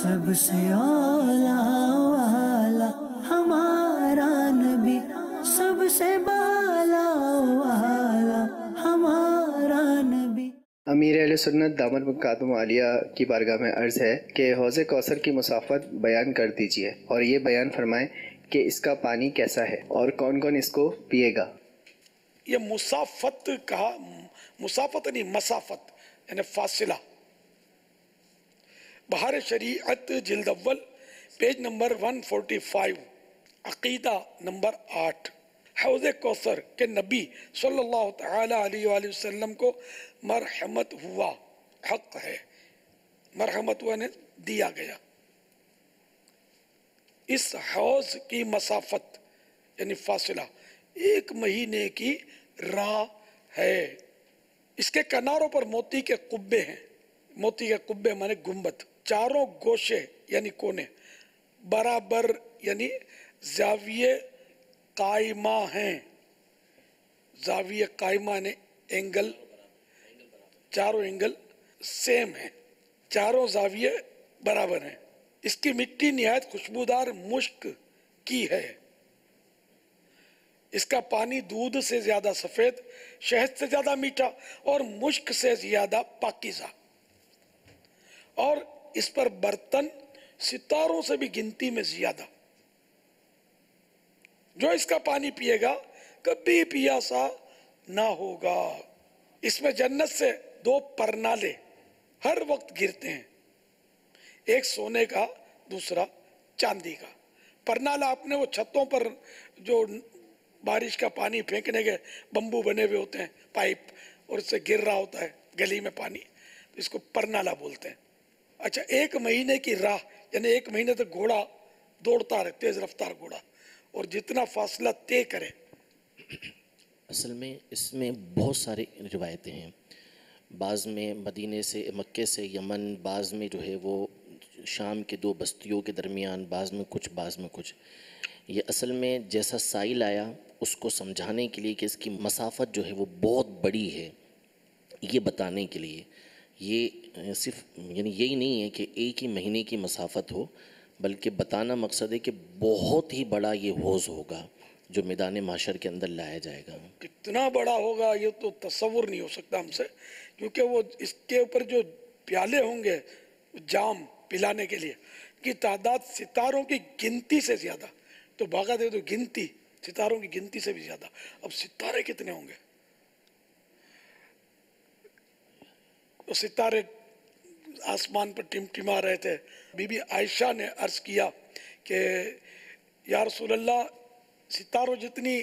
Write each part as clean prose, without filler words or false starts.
سب سے اولا والا ہمارا نبی، سب سے بالا والا ہمارا نبی۔ امیر اہل سنت دامت مقدم عالیہ کی بارگاہ میں عرض ہے کہ حوض کوثر کی مسافت بیان کر دیجئے اور یہ بیان فرمائیں کہ اس کا پانی کیسا ہے اور کون کون اس کو پیے گا۔ یہ مسافت کہا، مسافت نہیں مسافت یعنی فاصلہ۔ بہار شریعت جلد اول پیج نمبر 145، عقیدہ نمبر 8۔ حوض کوثر کے نبی صلی اللہ تعالی علیہ وآلہ وسلم کو مرحمت ہوا، حق ہے، مرحمت ہوا نے دیا گیا۔ اس حوض کی مسافت یعنی فاصلہ 1 مہینے کی راہ ہے۔ اس کے کناروں پر موتی کے قبے ہیں، موتی کے قبے مانے گنبد، چاروں گوشے یعنی کونے برابر یعنی زاویے قائمہ ہیں، زاویے قائمہ نے اینگل، چاروں اینگل سیم ہیں، چاروں زاویے برابر ہیں۔ اس کی مٹی نہایت خوشبودار مشک کی ہے، اس کا پانی دودھ سے زیادہ سفید، شہد سے زیادہ میٹھا اور مشک سے زیادہ پاکیزہ، اور اس پر برتن ستاروں سے بھی گنتی میں زیادہ۔ جو اس کا پانی پیے گا کبھی پیاسا نہ ہوگا۔ اس میں جنت سے 2 پرنالے ہر وقت گرتے ہیں، ایک سونے کا دوسرا چاندی کا۔ پرنالہ اپنے وہ چھتوں پر جو بارش کا پانی پھینکنے کے بمبو بنے ہوئے ہوتے ہیں، پائپ، اور اس سے گر رہا ہوتا ہے گلی میں پانی، تو اس کو پرنالہ بولتے ہیں۔ اچھا، 1 مہینے کی راہ یعنی 1 مہینے تک گھوڑا دوڑتا رہے، تیز رفتار گھوڑا، اور جتنا فاصلہ طے کرے۔ اصل میں اس میں بہت ساری روایتیں ہیں، بعض میں مدینے سے، مکے سے یمن، بعض میں جو ہے وہ شام کے 2 بستیوں کے درمیان، بعض میں کچھ، بعض میں کچھ۔ یہ اصل میں جیسا سائل آیا اس کو سمجھانے کے لیے کہ اس کی مسافت جو ہے وہ بہت بڑی ہے، یہ بتانے کے لیے۔ یہ صرف یعنی یہی نہیں ہے کہ 1 ہی مہینے کی مسافت ہو، بلکہ بتانا مقصد ہے کہ بہت ہی بڑا یہ حوض ہوگا جو میدان محشر کے اندر لایا جائے گا۔ کتنا بڑا ہوگا یہ تو تصور نہیں ہو سکتا ہم سے، کیونکہ وہ اس کے اوپر جو پیالے ہوں گے جام پلانے کے لیے کی تعداد ستاروں کی گنتی سے زیادہ، تو بھاگا دے تو گنتی ستاروں کی گنتی سے بھی زیادہ۔ اب ستارے کتنے ہوں گے؟ وہ ستارے آسمان پر ٹمٹما رہے تھے۔ بی بی عائشہ نے عرض کیا کہ یا رسول اللہ، ستاروں جتنی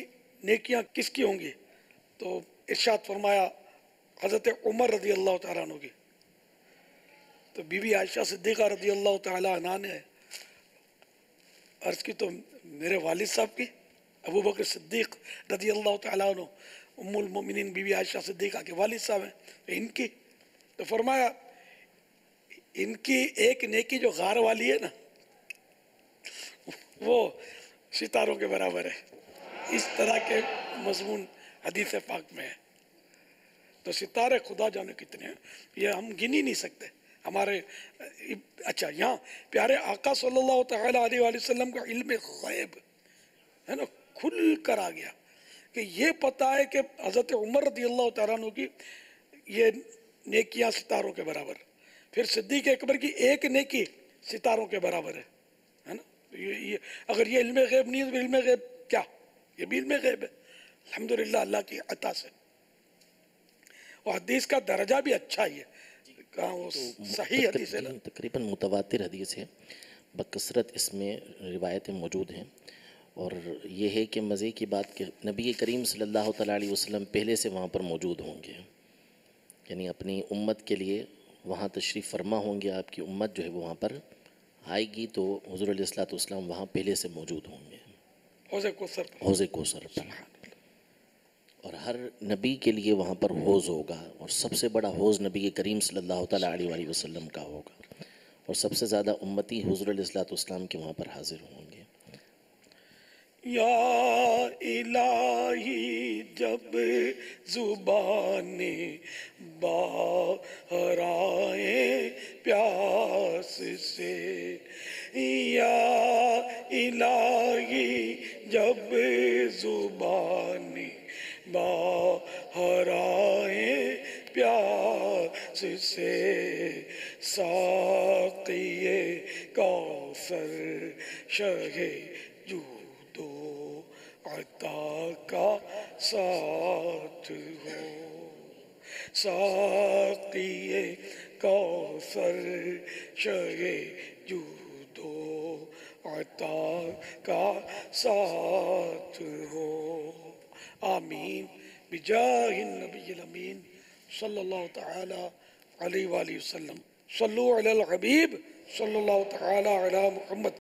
نیکیاں کس کی ہوں گی؟ تو ارشاد فرمایا حضرت عمر رضی اللہ تعالیٰ عنہ کی۔ تو بی بی عائشہ صدیقہ رضی اللہ تعالیٰ عنہ نے عرض کی تو میرے والد صاحب کی، ابو بکر صدیق رضی اللہ تعالیٰ عنہ ام المومنین بی بی عائشہ صدیقہ کے والد صاحب ہیں، ان کی۔ تو فرمایا ان کی ایک نیکی جو غار والی ہے نا، وہ ستاروں کے برابر ہے۔ اس طرح کے مضمون حدیث پاک میں ہے۔ تو ستارے خدا جانے کتنے ہیں، یہ ہم گن ہی نہیں سکتے ہمارے۔ اچھا، یہاں پیارے آقا صلی اللہ تعالی علیہ وآلہ وسلم کا علم غیب ہے نا، کھل کر آ گیا کہ یہ پتہ ہے کہ حضرت عمر رضی اللہ تعالیٰ عنہ کی یہ نیکیاں ستاروں کے برابر، پھر صدیق اکبر کی ایک نیکی ستاروں کے برابر ہے نا۔ اگر یہ علم غیب نہیں ہے تو علم غیب کیا؟ یہ بھی علم غیب ہے الحمدللہ اللہ کی عطا سے۔ اور حدیث کا درجہ بھی اچھا ہی ہے، کہاں وہ صحیح حدیث ہے نا، تقریباً متواتر حدیث ہے، بکثرت اس میں روایتیں موجود ہیں۔ اور یہ ہے کہ مزے کی بات کہ نبی کریم صلی اللہ تعالیٰ علیہ وسلم پہلے سے وہاں پر موجود ہوں گے، یعنی اپنی امت کے لیے وہاں تشریف فرما ہوں گے۔ آپ کی امت جو ہے وہاں پر آئے گی تو حضور علیہ الصلوۃ والسلام وہاں پہلے سے موجود ہوں گے، حوض کوثر پر۔ حوض کوثر پر۔ اور ہر نبی کے لیے وہاں پر حوض ہوگا، اور سب سے بڑا حوض نبی کریم صلی اللہ تعالیٰ علیہ وآلہ وسلم کا ہوگا، اور سب سے زیادہ امتی حضور علیہ الصلوۃ والسلام کے وہاں پر حاضر ہوں گے۔ یا الہی جب زبان باہر آئے پیاس سے، یا الہی جب زبان باہر آئے پیاس سے، ساقی کوثر شہ جود و عطا کا ساتھ ہو، ساقی کوثر شہ جود و عطا کا ساتھ ہو، آمین بجاہ النبی الامین صلی اللہ تعالی علیہ وآلہ وسلم، صلو علی الحبیب صلی اللہ تعالی علی محمد